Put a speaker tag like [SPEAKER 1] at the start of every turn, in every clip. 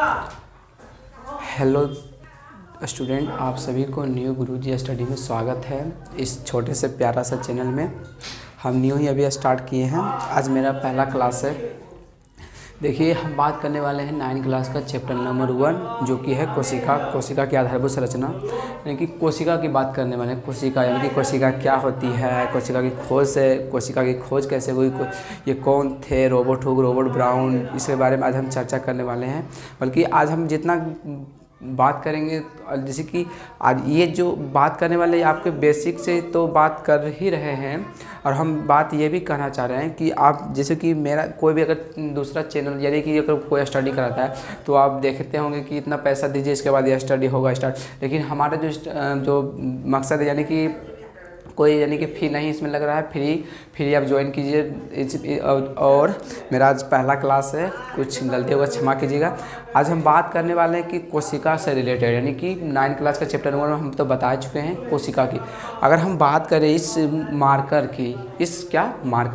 [SPEAKER 1] Hello student, आप सभी को न्यू गुरुजी स्टडी में स्वागत है। इस छोटे से प्यारा सा चैनल में हम न्यू ही अभी स्टार्ट किए हैं। आज मेरा पहला क्लास है। देखिए, हम बात करने वाले हैं 9 क्लास का चैप्टर नंबर 1 जो कि है कोशिका की आधारभूत संरचना, यानी कि कोशिका की बात करने वाले हैं। कोशिका यानी कि कोशिका क्या होती है, कोशिका की खोज से कोशिका की खोज कैसे हुई, ये कौन थे, रॉबर्ट हुक, रॉबर्ट ब्राउन, इसके बारे में आज हम चर्चा करने वाले हैं। बल्कि आज हम जितना बात करेंगे, जैसे कि आज ये जो बात करने वाले आपके बेसिक से तो बात कर ही रहे हैं, और हम बात ये भी कहना चाह रहे हैं कि आप जैसे कि मेरा कोई भी अगर दूसरा चैनल यानी कि अगर कोई स्टडी कराता है तो आप देखते होंगे कि इतना पैसा दीजिए, इसके बाद ये स्टडी होगा स्टार्ट। लेकिन हमारा जो मकसद है, यानी कि कोई यानी कि फ़ी नहीं इसमें लग रहा है, फ्री आप ज्वाइन कीजिए। और मेरा आज पहला क्लास है, कुछ गलती होगा क्षमा कीजिएगा। आज हम बात करने वाले हैं कि कोशिका से रिलेटेड, यानी कि 9 क्लास का चैप्टर 1 में हम तो बता चुके हैं कोशिका की। अगर हम बात करें इस मार्कर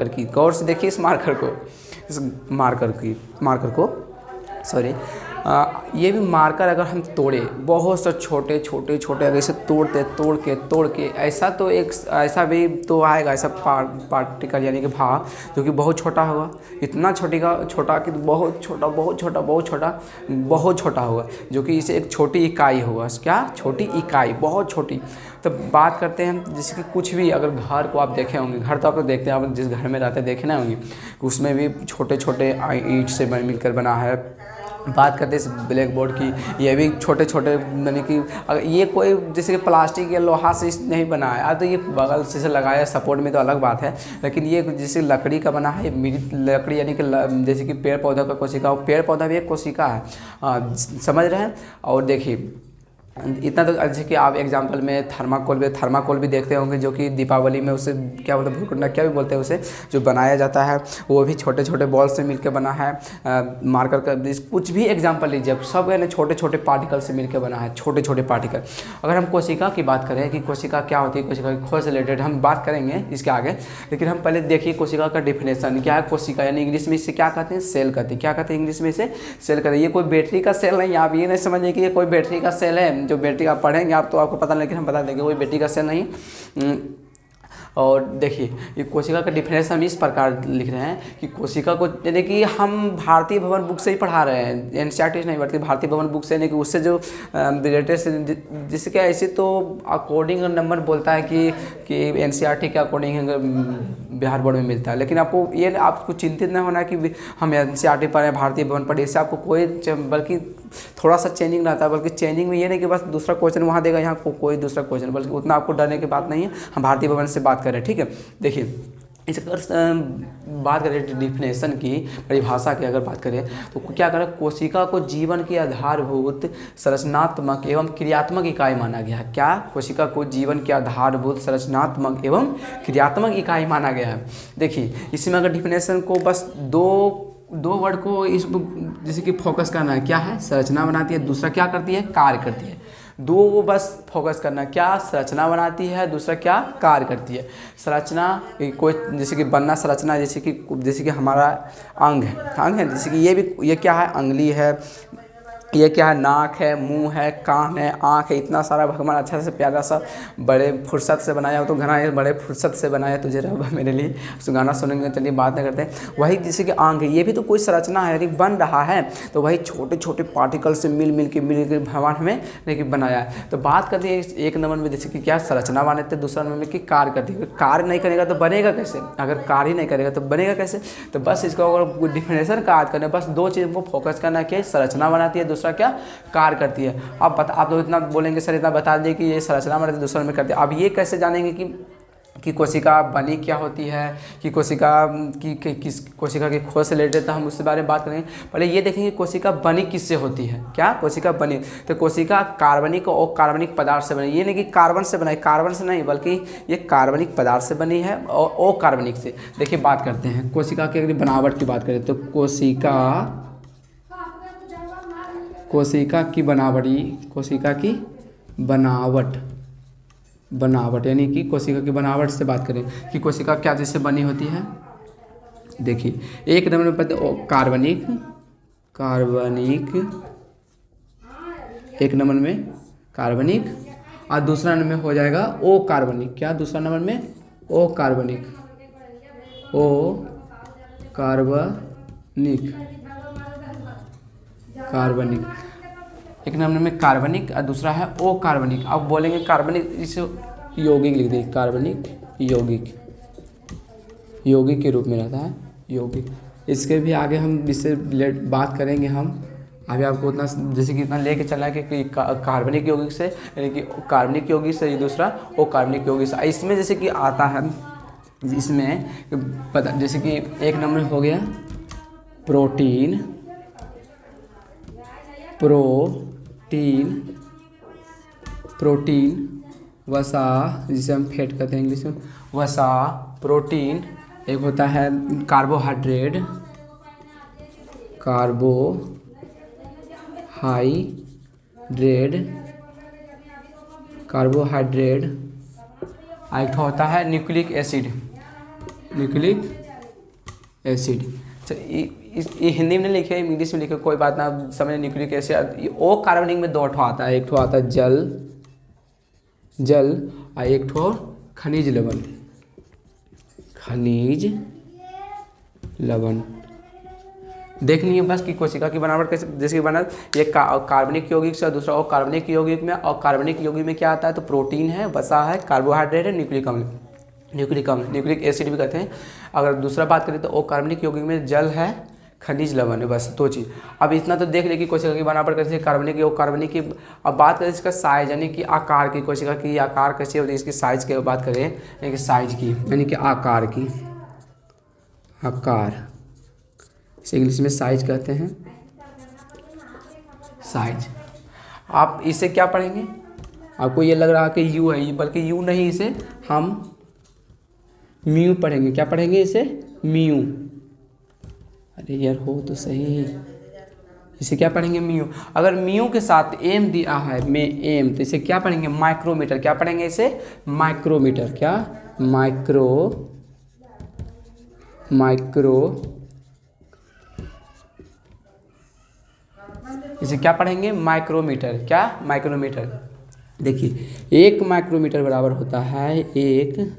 [SPEAKER 1] की, गौर से देखिए इस मार्कर को सॉरी, ये भी मार्कर अगर हम तोड़े, बहुत से छोटे अगर इसे तोड़ के ऐसा भी तो आएगा, ऐसा पार्टिकल यानी कि भाग जो कि बहुत छोटा होगा, इतना छोटा कि बहुत छोटा होगा, जो कि इसे एक छोटी इकाई होगा। क्या छोटी इकाई, बहुत छोटी। तो बात करते हैं जैसे कि कुछ भी, अगर घर को आप देखे होंगे, घर तो आप देखते हैं, आप जिस घर में रहते देखे ना होंगे, उसमें भी छोटे ईंट से मिलकर बना है। बात करते हैं इस ब्लैक बोर्ड की, ये भी छोटे यानी कि अगर ये कोई जैसे कि प्लास्टिक या लोहा से नहीं बना है, तो ये बगल से लगाया सपोर्ट में तो अलग बात है। लेकिन ये जैसे लकड़ी का बना है, मेरी लकड़ी यानी कि जैसे कि पेड़ पौधा का कोशिका, पेड़ पौधा भी एक कोशिका है, समझ रहे हैं। और देखिए इतना तो जैसे कि आप एग्जांपल में थर्माकोल भी देखते होंगे, जो कि दीपावली में उसे क्या बोलते हैं, भूखंडा क्या भी बोलते हैं उसे, जो बनाया जाता है, वो भी छोटे बॉल से मिलकर बना है। मार्कर का कुछ भी एग्जांपल लीजिए, सब है ना छोटे पार्टिकल से मिलकर बना है, छोटे पार्टिकल। अगर हम कोशिका की बात करें कि कोशिका क्या होती है, कोशिका की खोज से रिलेटेड हम बात करेंगे इसके आगे। लेकिन हम पहले देखिए कोशिका का डिफिनेशन क्या है। कोशिका यानी इंग्लिश में इसे क्या कहते हैं, सेल कहते हैं। क्या कहते हैं इंग्लिश में इसे, सेल कहते हैं। ये कोई बैटरी का सेल नहीं, आप ये नहीं समझिए कि ये कोई बैटरी का सेल है, जो बैटरी आप पढ़ेंगे आप तो आपको पता नहीं, लेकिन हम बता देंगे कोई बैटरी का सेल नहीं। और देखिए ये कोशिका का डिफिनेशन हम इस प्रकार लिख रहे हैं कि कोशिका को, यानी कि हम भारतीय भवन बुक से ही पढ़ा रहे हैं, एनसीईआरटी नहीं पढ़ती, भारतीय भवन बुक से, यानी कि उससे जो रिलेटेड से, जिसके ऐसे तो अकॉर्डिंग नंबर बोलता है कि एनसीईआरटी के अकॉर्डिंग बिहार बोर्ड में मिलता है। लेकिन आपको चिंतित नहीं होना कि हम एनसीईआरटी पढ़े, भारतीय भवन पढ़े, इससे आपको कोई, बल्कि थोड़ा सा चेंजिंग रहता है। बल्कि चेंजिंग में ये नहीं कि बस दूसरा क्वेश्चन वहाँ देगा, यहाँ कोई दूसरा क्वेश्चन, बल्कि उतना आपको डरने की बात नहीं है। हम भारतीय भवन से बात करें, ठीक है। देखिए इस अगर बात करें डिफिनेशन की, परिभाषा की अगर बात करें तो क्या करें, कोशिका को जीवन की आधारभूत संरचनात्मक एवं क्रियात्मक इकाई माना गया है। क्या, कोशिका को जीवन की आधारभूत संरचनात्मक एवं क्रियात्मक इकाई माना गया है। देखिए इसमें अगर डिफिनेशन को बस दो वर्ड को इस जैसे कि फोकस करना है, क्या है, संरचना बनाती है, दूसरा क्या करती है, कार्य करती है। दो वो बस फोकस करना, क्या संरचना बनाती है, दूसरा क्या कार्य करती है। संरचना कोई जैसे कि बनना, संरचना जैसे कि हमारा अंग है, जैसे कि ये क्या है, अंगुली है, ये क्या है, नाक है, मुंह है, कान है, आँख है, इतना सारा भगवान अच्छा से प्यारा सा बड़े फुर्सत से बनाया हो, तो घना ये बड़े फुर्सत से बनाया तुझे रब मेरे लिए, उस गाना सुनेंगे। चलिए बात नहीं करते हैं। वही जैसे कि आँख है, ये भी तो कोई संरचना है, यानी बन रहा है, तो वही छोटे पार्टिकल से मिल के भगवान हमें लेकिन बनाया है। तो बात करते हैं एक नंबर में जैसे कि क्या संरचना बनाते हैं, दूसरा नंबर में कि कार्य करती है। कार्य नहीं करेगा तो बनेगा कैसे, अगर कार्य नहीं करेगा तो बनेगा कैसे। तो बस इसको अगर डिफिनेशन का याद करें, बस दो चीज़ को फोकस करना है, संरचना बनाती है, दूसरा क्या कार्य करती है। आप लोग इतना बोलेंगे सर इतना बता दिए कि ये संरचना बनाती है, दूसरा में करती है। अब ये कैसे जानेंगे कि कोशिका बनी क्या होती है, कि कोशिका किस कोशिका की खोज से रिलेटेड, तो हम उसके बारे में बात करेंगे। पहले ये देखेंगे कोशिका बनी किससे होती है। क्या, कोशिका बनी, तो कोशिका कार्बनिक और कार्बनिक पदार्थ से बनी। ये नहीं कि कार्बन से बनाई, कार्बन से नहीं, बल्कि ये कार्बनिक पदार्थ से बनी है और अकार्बनिक से। देखिए बात करते हैं कोशिका की अगर बनावट की बात करें तो कोशिका की बनावट यानी कि कोशिका की बनावट से बात करें कि कोशिका क्या चीज़ से बनी होती है। देखिए एक नंबर में पता कार्बनिक एक नंबर में कार्बनिक, और दूसरा नंबर में हो जाएगा ओ कार्बनिक। क्या दूसरा नंबर में? ओ कार्बनिक, ओ कार्बनिक, कार्बनिक। एक नंबर में कार्बनिक और दूसरा है ओ कार्बनिक। अब बोलेंगे कार्बनिक, इसे यौगिक लिख देंगे, कार्बनिक यौगिक, यौगिक के रूप में रहता है, यौगिक। इसके भी आगे हम इससे बात करेंगे हम। अभी आपको उतना जैसे कि इतना लेके चला है कि कार्बनिक यौगिक से, यानी कि कार्बनिक यौगिक से दूसरा ओ कार्बनिक यौगिक से। इसमें जैसे कि आता है, इसमें पता जैसे कि एक नंबर हो गया प्रोटीन, प्रोटीन, प्रोटीन, वसा, जिसे हम फैट कहते हैं इंग्लिश में, वसा, प्रोटीन। एक होता है कार्बोहाइड्रेट, कार्बोहाइड्रेट, कार्बोहाइड्रेट। एक होता है न्यूक्लिक एसिड, न्यूक्लिक एसिड। ये हिंदी में नहीं लिखे, इंग्लिश में लिखे, कोई बात ना, समझ। न्यूक्लिक एसिड ओ कार्बनिक में दो ठो आता है, एक ठो आता है जल, जल, और एक ठो खनिज लवण, खनिज लवण। देखनी है बस कि कोशिका की बनावट कैसे, जैसे कि बना ये कार्बनिक यौगिक से, दूसरा और कार्बनिक यौगिक में। और कार्बनिक यौगिक में क्या आता है? तो प्रोटीन है, वसा है, कार्बोहाइड्रेट है, न्यूक्लिक अम्ल, न्यूक्लिक अम्ल, न्यूक्लिक एसिड भी कहते हैं। अगर दूसरा बात करें तो ओ कार्बनिक यौगिक में जल है, खनिज लवण है, बस दो चीज़। अब इतना तो देख ले कि कोशिका की बनावट कैसे, कार्बनिक और कार्बनिक की। अब बात करें इसका साइज, यानी कि आकार की, कोशिका की आकार कैसे होती है, इसकी साइज की बात करें, यानी कि साइज की, यानी कि आकार की, आकार, इसे इंग्लिश में साइज कहते हैं, साइज। आप इसे क्या पढ़ेंगे? आपको ये लग रहा है कि यू है, बल्कि यू नहीं, इसे हम म्यू पढ़ेंगे। क्या पढ़ेंगे इसे? म्यू। अरे यार हो तो सही, इसे क्या पढ़ेंगे? म्यू। अगर म्यू के साथ एम दिया है, में एम, तो इसे क्या पढ़ेंगे? माइक्रोमीटर। क्या पढ़ेंगे इसे? माइक्रोमीटर। क्या? माइक्रो, माइक्रो, इसे क्या पढ़ेंगे? माइक्रोमीटर। क्या? माइक्रोमीटर। देखिए, एक माइक्रोमीटर बराबर होता है, एक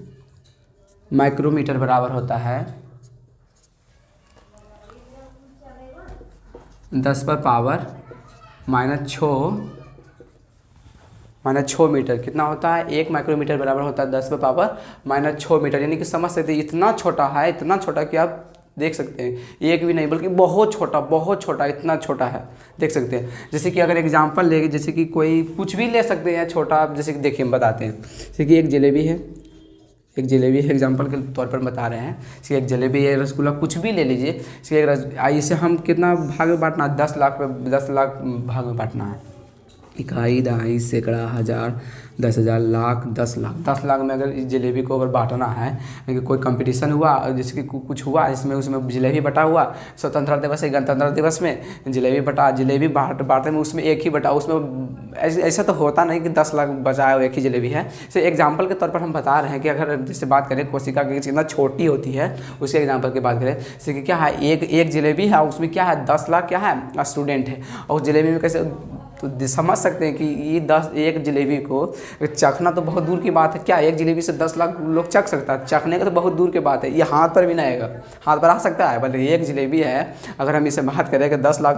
[SPEAKER 1] माइक्रोमीटर बराबर होता है 10 पर पावर -6 मीटर। कितना होता है? एक माइक्रोमीटर बराबर होता है 10 पर पावर -6 मीटर। यानी कि समझ सकते हैं इतना छोटा है, इतना छोटा कि आप देख सकते हैं, एक भी नहीं बल्कि बहुत छोटा, बहुत छोटा, इतना छोटा है, देख सकते हैं। जैसे कि अगर एग्जांपल ले, जैसे कि कोई कुछ भी ले सकते हैं छोटा, जैसे कि देखिए हम बताते हैं। जैसे कि एक जलेबी है, एक जलेबी है, एग्जांपल के तौर पर बता रहे हैं। जैसे एक जलेबी है, रसगुल्ला, कुछ भी ले लीजिए। इसे हम कितना भाग में बांटना है? 10 लाख पे 10 लाख भाग में बांटना है। इकाई, दहाई, सैकड़ा, हज़ार, 10,000, लाख, 10 लाख। 10 लाख में अगर इस जलेबी को अगर बांटना है, कि कोई कंपटीशन हुआ, जैसे कि कुछ हुआ, इसमें उसमें जलेबी बटा हुआ, स्वतंत्रता दिवस या गणतंत्र दिवस में जलेबी बटा, जलेबी बांटते में उसमें एक ही बटा, उसमें ऐसा तो होता नहीं कि 10 लाख बचा है, एक ही जलेबी है। तो एग्जाम्पल के तौर पर हम बता रहे हैं कि अगर जैसे बात करें कोशिका की कितना छोटी होती है, उसी एग्जाम्पल की बात करें। जैसे कि क्या है, एक जलेबी है, उसमें क्या है? 10 लाख क्या है? स्टूडेंट है। और उस जलेबी में कैसे, तो समझ सकते हैं कि ये एक जलेबी को चखना तो बहुत दूर की बात है। क्या एक जलेबी से 10 लाख लोग चख सकता है? चखने का तो बहुत दूर की बात है, ये हाथ पर भी नहीं आएगा। हाथ पर आ सकता है, बल्कि एक जलेबी है, अगर हम इसे बात करें कि 10 लाख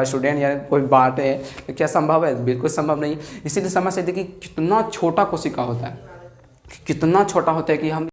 [SPEAKER 1] स्टूडेंट या कोई बांटे, तो क्या संभव है? बिल्कुल संभव नहीं। इसीलिए समझ सकते कि कितना छोटा कोशिका होता है, कितना छोटा होता है कि हम